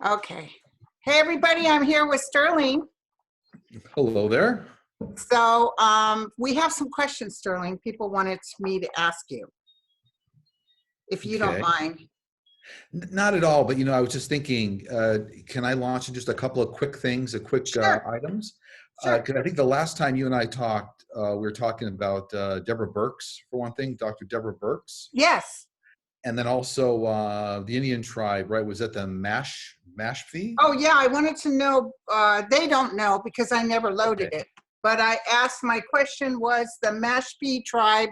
Okay. Hey, everybody, I'm here with Sterling. Hello there. So we have some questions, Sterling. People wanted me to ask you, if you don't Okay. mind. Not at all, but I was just thinking, can I launch in just a couple of quick things, quick Sure, items? sure. Because I think the last time you and I talked, we were talking about Deborah Birx, for one thing, Dr. Deborah Birx, Yes. and then also the Indian tribe, right? Was that the Mashpee? Oh, yeah, I wanted to know, they don't know because I never loaded Okay. it. But I asked, my question was the Mashpee tribe,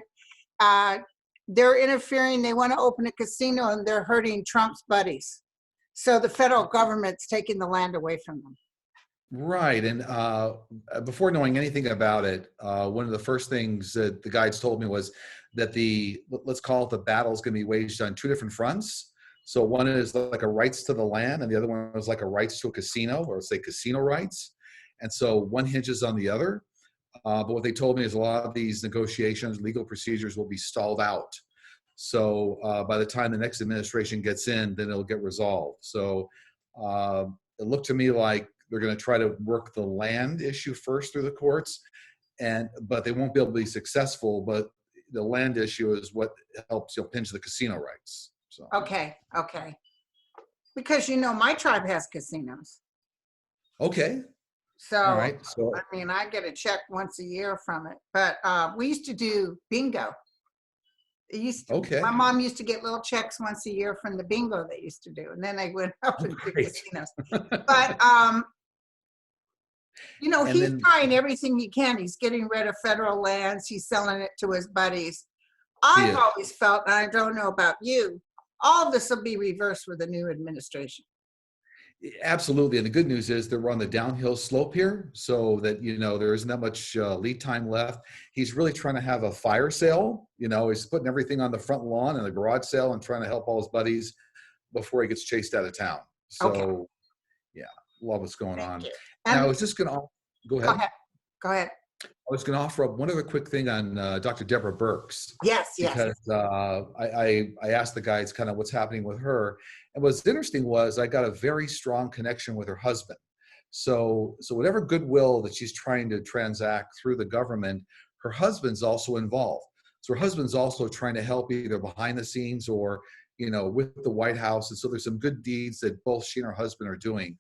they're interfering, they want to open a casino and they're hurting Trump's buddies. So the federal government's taking the land away from them. Right. And before knowing anything about it, one of the first things that the guides told me was that let's call it the battle is going to be waged on two different fronts. So one is like a rights to the land, and the other one is like a rights to a casino, or say casino rights. And so one hinges on the other. But what they told me is a lot of these negotiations, legal procedures will be stalled out. So by the time the next administration gets in, then it'll get resolved. So it looked to me like they're going to try to work the land issue first through the courts, but they won't be able to be successful. But the land issue is what helps pinch the casino rights. So Okay. Because my tribe has casinos. okay, So, all right. So I mean, I get a check once a year from it, but we used to do bingo. okay, My mom used to get little checks once a year from the bingo they used to do, and then they went up and did great. casinos. But And he's then trying everything he can. He's getting rid of federal lands. He's selling it to his buddies. he I've is. always felt, and I don't know about you, all of this will be reversed with the new administration. Absolutely. And the good news is that we're on the downhill slope here, so that, there isn't that much lead time left. He's really trying to have a fire sale. He's putting everything on the front lawn and the garage sale and trying to help all his buddies before he gets chased out of town. So, Okay. yeah, love what's going Thank on. you. And I And was just going to go go ahead. ahead. Go ahead. I was going to offer up one other quick thing on Dr. Deborah Birx, Yes. because I asked the guys kind of what's happening with her. And what's interesting was I got a very strong connection with her husband. So whatever goodwill that she's trying to transact through the government, her husband's also involved. So her husband's also trying to help either behind the scenes or, with the White House. And so there's some good deeds that both she and her husband are doing.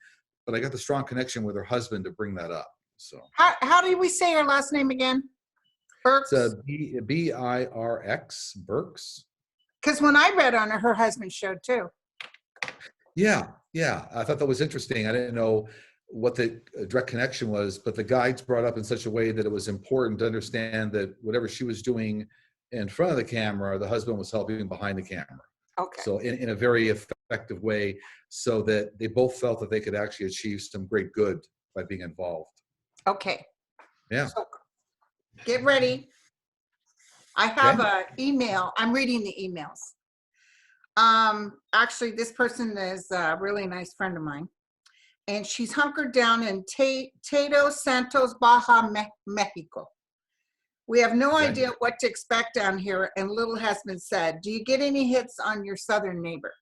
But I got the strong connection with her husband to bring that up. So How do we say her last name again? Birx? it's Birx, Birx. Because when I read on her, her husband showed too. Yeah. I thought that was interesting. I didn't know what the direct connection was, but the guides brought up in such a way that it was important to understand that whatever she was doing in front of the camera, the husband was helping behind the camera. Okay. So in a very effective way, so that they both felt that they could actually achieve some great good by being involved. Okay. Yeah. So get ready. I have Okay. an email. I'm reading the emails. Actually, this person is a really nice friend of mine, and she's hunkered down in Tato Santos, Baja, Mexico. We have no Okay. idea what to expect down here, and little has been said. Do you get any hits on your southern neighbor?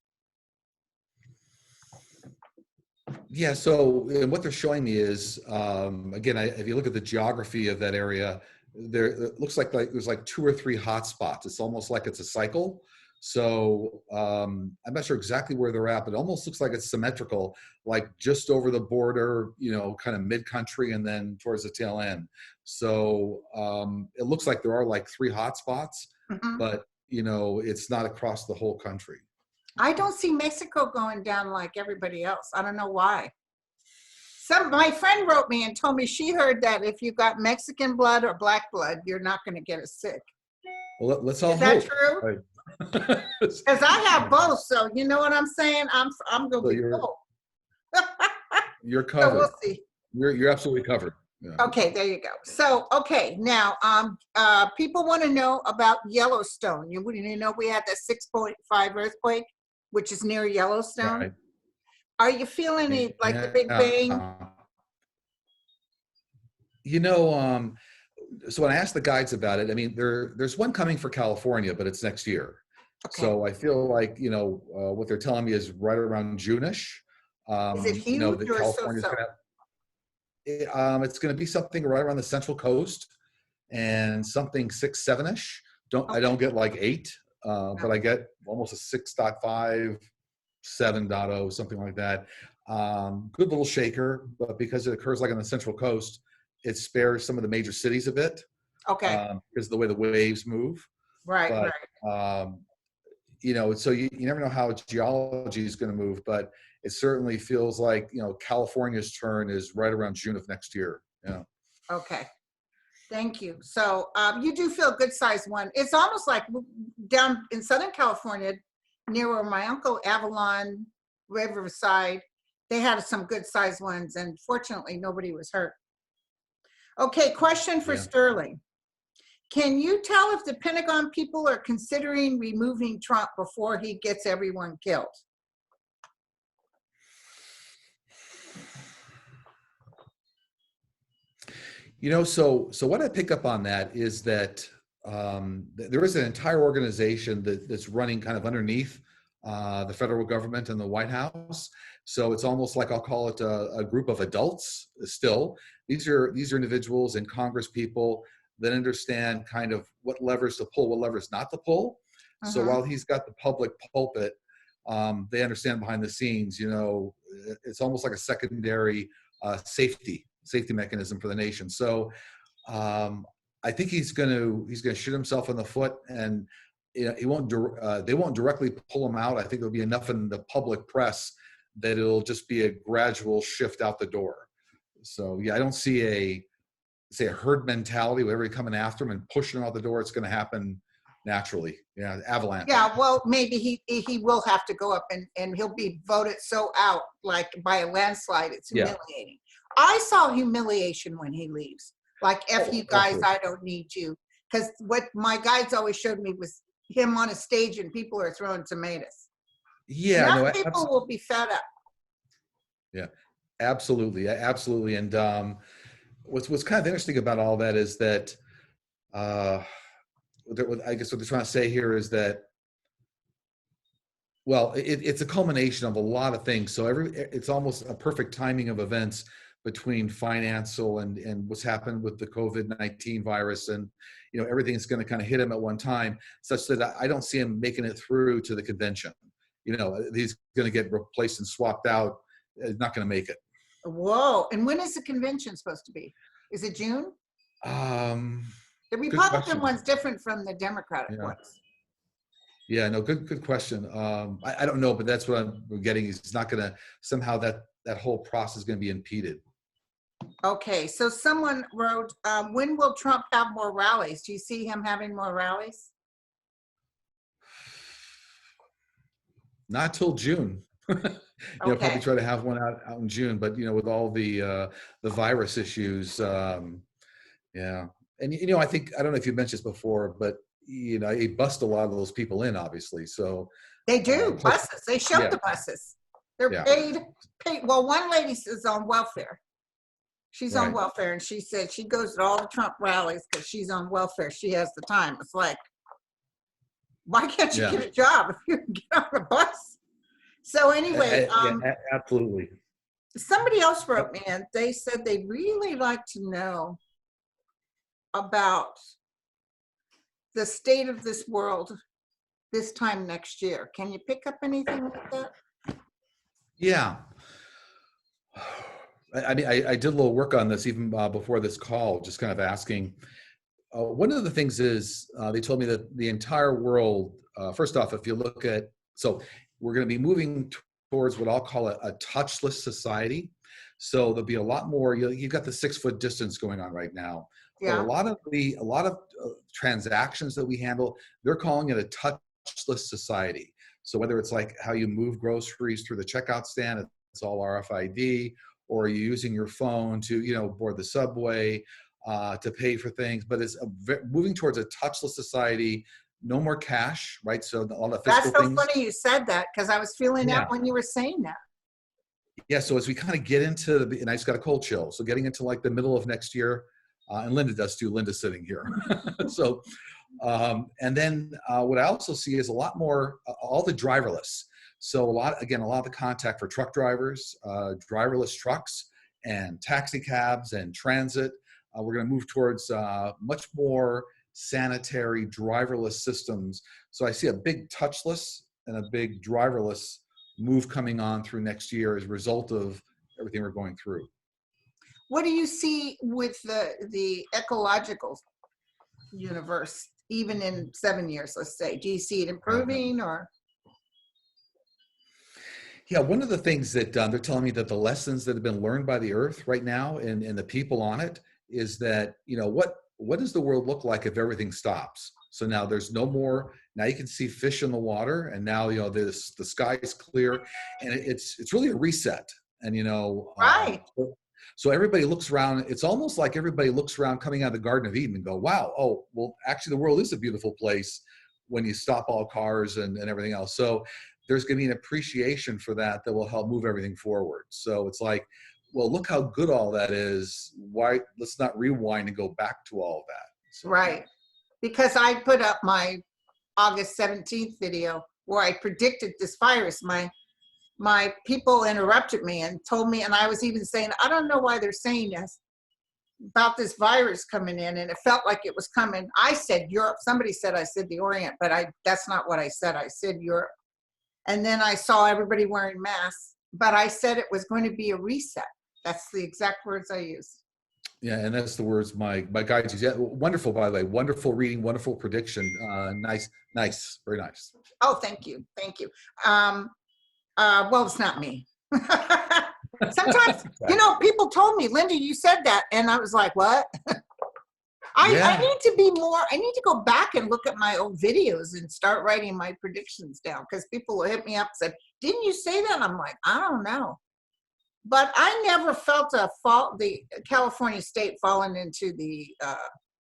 Yeah, so and what they're showing me is, again, if you look at the geography of that area, it looks like there's like 2 or 3 hot spots. It's almost like it's a cycle. So I'm not sure exactly where they're at, but it almost looks like it's symmetrical, like just over the border, kind of mid-country and then towards the tail end. So it looks like there are like 3 hot spots, but it's not across the whole country. I don't see Mexico going down like everybody else. I don't know why. My friend wrote me and told me she heard that if you got Mexican blood or black blood, you're not going to get as sick. Well, let's all hope. Is that true? Right. Because I have both, so you know what I'm saying? I'm going to be cool. You're covered. So we'll see. You're absolutely covered. Yeah. Okay, there you go. So, okay, now people want to know about Yellowstone. You know we had that 6.5 earthquake, which is near Yellowstone. Right. Are you feeling it like the Big Bang? So when I asked the guides about it, I mean, there's one coming for California, but it's next year. Okay. So I feel like, what they're telling me is right around June-ish. Is it You know, huge that or California's so-so? going to it's going to be something right around the Central Coast and something 6, 7-ish. I Okay. don't get like 8, No. but I get almost a 6.5, 7.0, something like that. Good little shaker, but because it occurs like on the Central Coast, it spares some of the major cities a bit Okay. because of the way the waves move. Right, But right. you know, so you never know how geology is going to move, but it certainly feels like, you know, California's turn is right around June of next year. Yeah. Okay. Thank you. So you do feel good size one. It's almost like down in Southern California, near where my uncle Avalon, Riverside, they had some good size ones, and fortunately nobody was hurt. Okay, question for Yeah. Sterling. Can you tell if the Pentagon people are considering removing Trump before he gets everyone killed? You know, so what I pick up on that is that there is an entire organization that's running kind of underneath the federal government and the White House. So it's almost like I'll call it a group of adults. Still, these are individuals and Congress people that understand kind of what levers to pull, what levers not to pull. So Uh-huh. while he's got the public pulpit, they understand behind the scenes. You know, it's almost like a secondary safety mechanism for the nation. So I think he's going to shoot himself in the foot, and you know, they won't directly pull him out. I think there'll be enough in the public press that it'll just be a gradual shift out the door. So yeah, I don't see a herd mentality where everybody coming after him and pushing him out the door. It's going to happen naturally. Yeah, avalanche. Yeah, well, maybe he will have to go up and he'll be voted so out like by a landslide. It's Yeah. humiliating. I saw humiliation when he leaves. Like, F you guys, Absolutely. I don't need you. Because what my guides always showed me was him on a stage and people are throwing tomatoes. Yeah, Enough no, people will be fed up. yeah, absolutely, absolutely. And what's kind of interesting about all that is that uh, I guess what they're trying to say here is that, well, it's a culmination of a lot of things. So it's almost a perfect timing of events between financial and what's happened with the COVID-19 virus, and you know, everything's going to kind of hit him at one time, such that I don't see him making it through to the convention. You know, he's going to get replaced and swapped out. He's not going to make it. Whoa. And when is the convention supposed to be? Is it June? Um, The Good Republican question. one's different from the Democratic Yeah. ones. Yeah, no, good question. I don't know, but that's what I'm getting. Is it's not going to somehow that whole process is going to be impeded. Okay, so someone wrote, when will Trump have more rallies? Do you see him having more rallies? Not till June. You know, probably Okay, try to have one out in June, but you know, with all the virus issues, yeah. And you know, I don't know if you mentioned this before, but you know, he bust a lot of those people in, obviously. So they do, plus, buses. They showed yeah, the buses. They're yeah, paid. Well, one lady is on welfare. She's on right, welfare, and she said she goes to all the Trump rallies because she's on welfare. She has the time. It's like, why can't you yeah, get a job if you can get on a bus? So anyway, yeah, absolutely. somebody else Yep. wrote me and they said they'd really like to know about the state of this world this time next year. Can you pick up anything like that? Yeah. I mean, I did a little work on this even before this call, just kind of asking. One of the things is they told me that the entire world, first off, if you look at, so we're going to be moving towards what I'll call a touchless society. So there'll be a lot more, you've got the 6-foot distance going on right now, but Yeah. a lot of transactions that we handle, they're calling it a touchless society. So whether it's like how you move groceries through the checkout stand, it's all RFID, or you're using your phone to, you know, board the subway, to pay for things, but it's moving towards a touchless society. No more cash, right? So all the That's physical so things. funny you said that because I was feeling that Yeah, when you were saying that. yeah. So as we kind of get into and I just got a cold chill. So getting into like the middle of next year, and Linda does too. Linda's sitting here. So, and then what I also see is a lot more all the driverless. So a lot of the contact for truck drivers, driverless trucks, and taxi cabs and transit. We're going to move towards much more sanitary driverless systems. So I see a big touchless and a big driverless move coming on through next year as a result of everything we're going through. What do you see with the ecological universe, even in 7 years, let's say? Do you see it improving or? Yeah, one of the things that they're telling me that the lessons that have been learned by the Earth right now and the people on it is that, what does the world look like if everything stops? So now there's no more, now you can see fish in the water, and now, the sky is clear, and it's really a reset. And, Right. so everybody looks around, it's almost like everybody looks around coming out of the Garden of Eden and go, wow, oh, well, actually the world is a beautiful place when you stop all cars and everything else. So there's going to be an appreciation for that will help move everything forward. So it's like, well, look how good all that is. Why, let's not rewind and go back to all of that. So, Right. Because I put up my August 17th video where I predicted this virus. My people interrupted me and told me, and I was even saying, I don't know why they're saying this about this virus coming in, and it felt like it was coming. I said Europe. Somebody said I said the Orient, but that's not what I said. I said Europe. And then I saw everybody wearing masks, but I said it was going to be a reset. That's the exact words I used. yeah, and that's the words my guides use. Yeah, wonderful, by the way. Wonderful reading, wonderful prediction. Nice, very nice. Oh, thank you. Well, it's not me. Sometimes, people told me, Linda, you said that. And I was like, what? I need to be more, I need to go back and look at my old videos and start writing my predictions down, because people will hit me up and said, didn't you say that? I'm like, I don't know. But I never felt the California state falling into the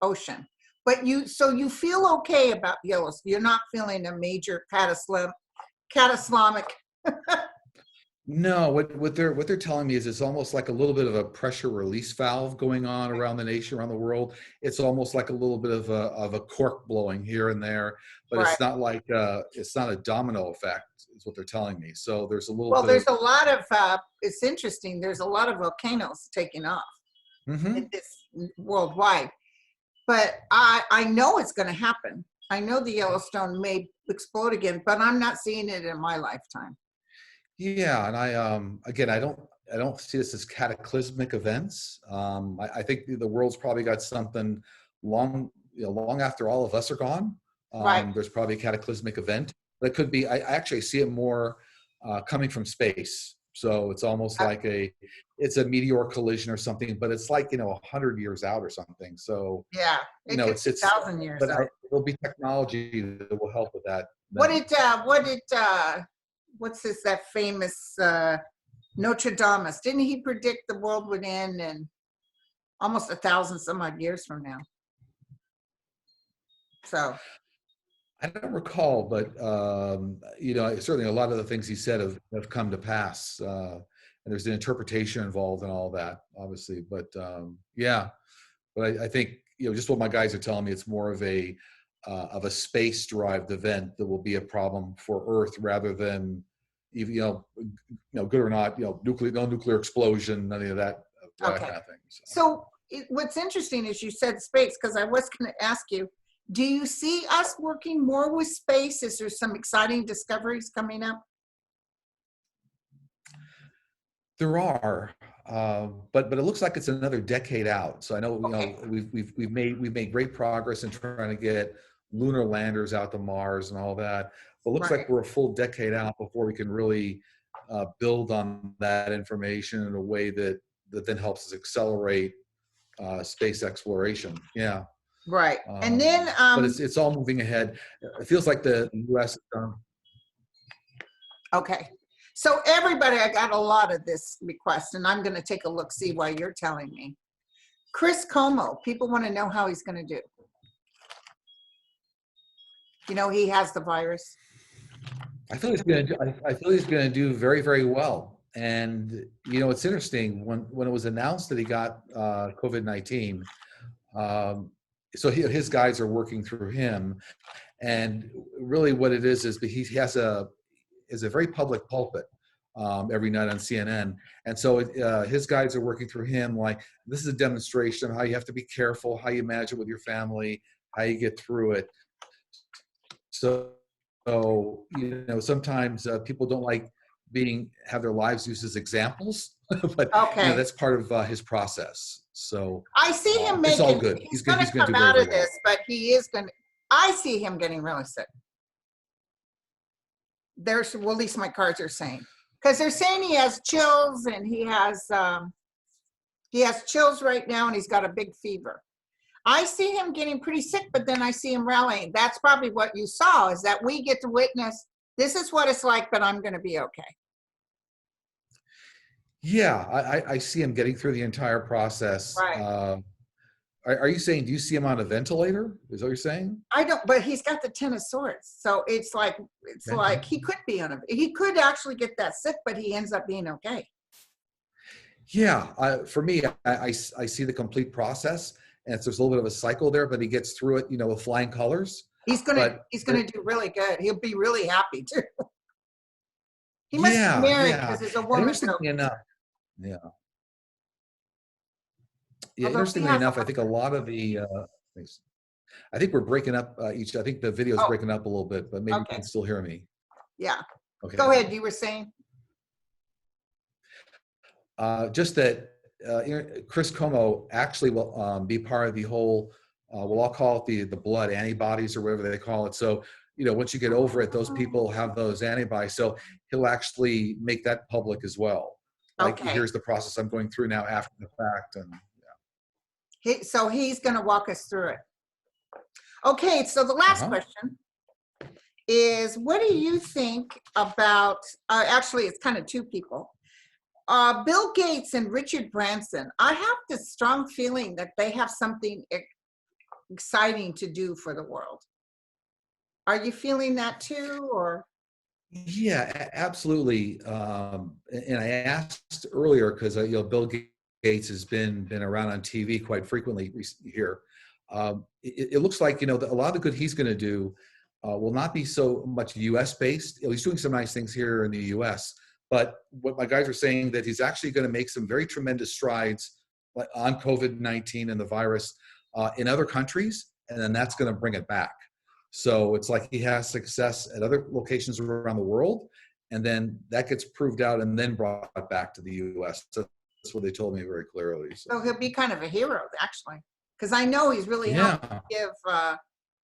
ocean. But so you feel okay about Yellowstone. You're not feeling a major catastrophic. No, what they're telling me is it's almost like a little bit of a pressure release valve going on around the nation, around the world. It's almost like a little bit of a cork blowing here and there, but Right. it's not like it's not a domino effect, is what they're telling me. So there's a little Well, bit. there's a lot of it's interesting. There's a lot of volcanoes taking off in this worldwide, but I know it's going to happen. I know the Yellowstone may explode again, but I'm not seeing it in my lifetime. Yeah, and I don't see this as cataclysmic events. I think the world's probably got something long after all of us are gone. Right. There's probably a cataclysmic event that could be. I actually see it more coming from space. So it's almost like it's a meteor collision or something, but it's like 100 years out or something. So Yeah, it could be 1,000 years out. There'll be technology that will help with that. What's that famous Notre Dame? Didn't he predict the world would end in almost 1,000 some odd years from now? So I don't recall, but certainly a lot of the things he said have come to pass, and there's an interpretation involved in all that, obviously. But I think just what my guys are telling me, it's more of a space-derived event that will be a problem for Earth rather than even good or not, no nuclear explosion, none of that kind of thing. So what's interesting is you said space, because I was going to ask you, do you see us working more with space? Is there some exciting discoveries coming up? There are, but it looks like it's another decade out. So I know we've made great progress in trying to get lunar landers out to Mars and all that. But it looks like we're a full decade out before we can really build on that information in a way that then helps us accelerate space exploration. Yeah. Right. And then but it's all moving ahead. It feels like the US has done. Okay. So everybody, I got a lot of this request, and I'm going to take a look, see why you're telling me. Chris Cuomo, people want to know how he's going to do. He has the virus. I feel he's going to do very, very well. And it's interesting when it was announced that he got COVID-19. So his guys are working through him, and really what it is that he has is a very public pulpit every night on CNN. And so his guides are working through him like, this is a demonstration of how you have to be careful, how you manage it with your family, how you get through it. So, sometimes people don't like have their lives used as examples, but Okay. that's part of his process. So I see him it's all making, good. he's He's gonna going to come do very, out very of well. this, but he is gonna, I see him getting really sick. There's, well, at least my cards are saying, because they're saying he has chills and he has chills right now and he's got a big fever. I see him getting pretty sick, but then I see him rallying. That's probably what you saw, is that we get to witness, this is what it's like, but I'm going to be okay. Yeah, I see him getting through the entire process. Right. Are you saying, do you see him on a ventilator? Is that what you're saying? I don't, but he's got the 10 of swords. So it's Okay. like he could be he could actually get that sick, but he ends up being okay. Yeah, for me, I see the complete process, and there's a little bit of a cycle there, but he gets through it, with flying colors. He's gonna do really good. He'll be really happy too. He must be Yeah, married yeah. because there's a And woman. interestingly enough, yeah, Although he interestingly has enough, I think a lot of I think we're breaking up I think the video is Oh, breaking up a little bit, but maybe you okay. can still hear me. Yeah. Okay. Go ahead. You were saying? Just that Chris Cuomo actually will be part of the whole, we'll all call it the blood antibodies or whatever they call it. So, once you get over it, those people have those antibodies. So he'll actually make that public as well. Like, Okay. here's the process I'm going through now after the fact. And So he's going to walk us through it. Okay. So the last question is, what do you think about, actually, it's kind of two people. Bill Gates and Richard Branson. I have this strong feeling that they have something exciting to do for the world. Are you feeling that too, or? Yeah, absolutely. And I asked earlier because Bill Gates has been around on TV quite frequently here. It looks like a lot of the good he's going to do will not be so much U.S. based. He's doing some nice things here in the U.S. But what my guys are saying, that he's actually going to make some very tremendous strides on COVID-19 and the virus in other countries, and then that's going to bring it back. So it's like he has success at other locations around the world, and then that gets proved out and then brought back to the U.S. So that's what they told me very clearly. So he'll be kind of a hero, actually, because I know he's really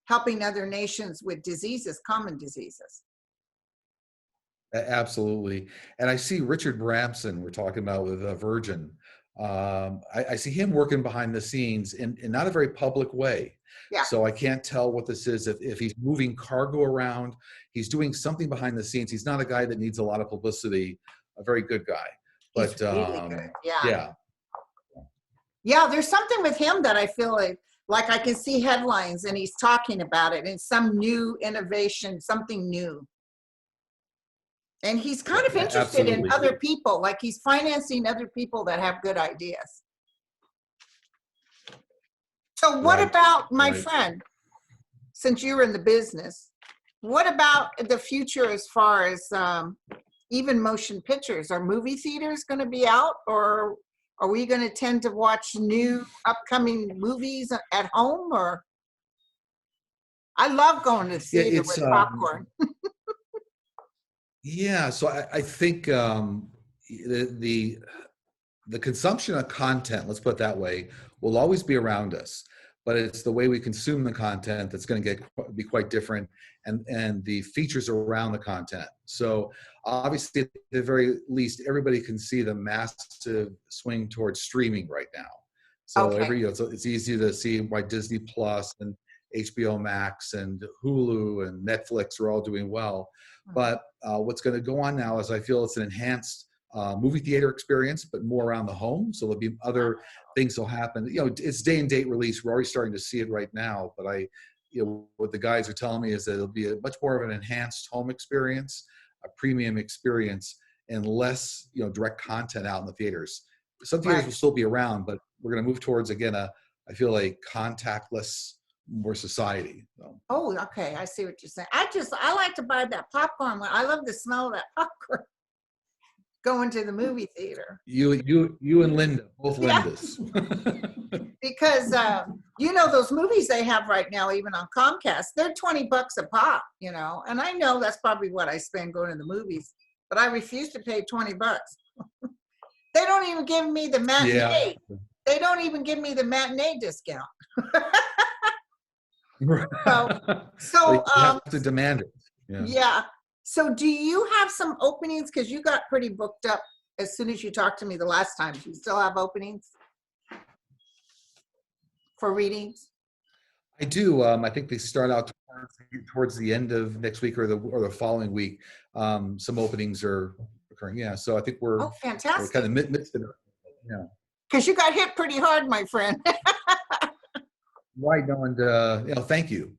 helping other nations with diseases, common diseases. Absolutely. And I see Richard Branson, we're talking about with Virgin. I see him working behind the scenes in not a very public way. Yeah. So I can't tell what this is. If he's moving cargo around, he's doing something behind the scenes. He's not a guy that needs a lot of publicity, a very good guy. But he's really good. Yeah. Yeah, there's something with him that I feel like I can see headlines and he's talking about it and some new innovation, something new. And he's kind of interested in other people, like he's financing other people that have good ideas. So what about, my friend, since you're in the business, what about the future as far as even motion pictures? Are movie theaters going to be out, or are we going to tend to watch new upcoming movies at home? Or I love going to the theater with popcorn. Yeah, so I think the consumption of content, let's put it that way, will always be around us. But it's the way we consume the content that's going to be quite different, and the features around the content. So obviously, at the very least, everybody can see the massive swing towards streaming right now. So it's easy to see why Disney Plus and HBO Max and Hulu and Netflix are all doing well. But what's going to go on now is I feel it's an enhanced movie theater experience, but more around the home. So there'll be other things that'll happen. It's day and date release. We're already starting to see it right now. But what the guys are telling me is that it'll be a much more of an enhanced home experience, a premium experience, and less direct content out in the theaters. Some theaters will still be around, but we're going to move towards, again, I feel like contactless more society. So. Oh, okay. I see what you're saying. I like to buy that popcorn. I love the smell of that popcorn going to the movie theater. You and Linda, both Yeah. Lindas. Because those movies they have right now, even on Comcast, they're $20 a pop, and I know that's probably what I spend going to the movies, but I refuse to pay $20. They don't even give me the matinee. Yeah. They don't even give me the matinee discount. So you have to demand it. yeah. So do you have some openings? Because you got pretty booked up as soon as you talked to me the last time. Do you still have openings for readings? I do. I think they start out towards the end of next week or the following week. Some openings are occurring. Yeah. So I think we're fantastic. kind of midst of it. Yeah. Because you got hit pretty hard, my friend. Right. No, and thank you.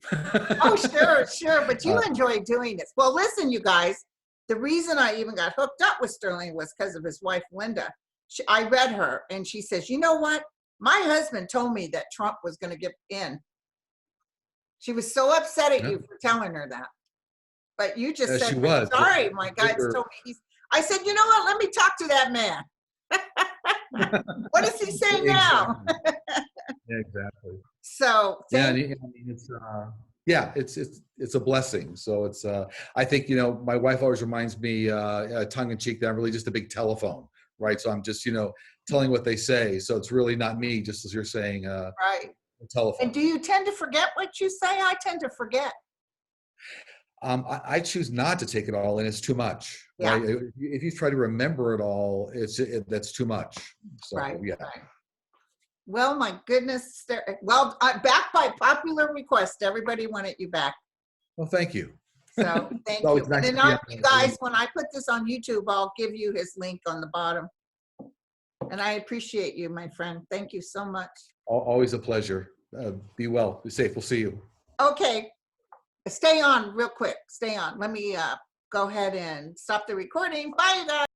Oh, sure. But you enjoy doing this. Well, listen, you guys, the reason I even got hooked up with Sterling was because of his wife, Linda. I read her and she says, you know what? My husband told me that Trump was going to get in. She was so upset at you for telling her that. But you just said, she was. Sorry, my guys told me. I said, you know what? Let me talk to that man. What does he say now? Exactly. So it's a blessing. So it's I think my wife always reminds me tongue in cheek that I'm really just a big telephone, right? So I'm just telling what they say. So it's really not me, just as you're saying. Right. Telephone. And do you tend to forget what you say? I tend to forget. I choose not to take it all in. It's too much. Yeah. Right? If you try to remember it all, that's too much. So, right. Yeah. Right. Well, my goodness. Well, back by popular request, everybody wanted you back. Well, thank you. So thank you. Nice and then you guys, when I put this on YouTube, I'll give you his link on the bottom. And I appreciate you, my friend. Thank you so much. Always a pleasure. Be well. Be safe. We'll see you. Okay. Stay on real quick. Stay on. Let me go ahead and stop the recording. Bye, you guys.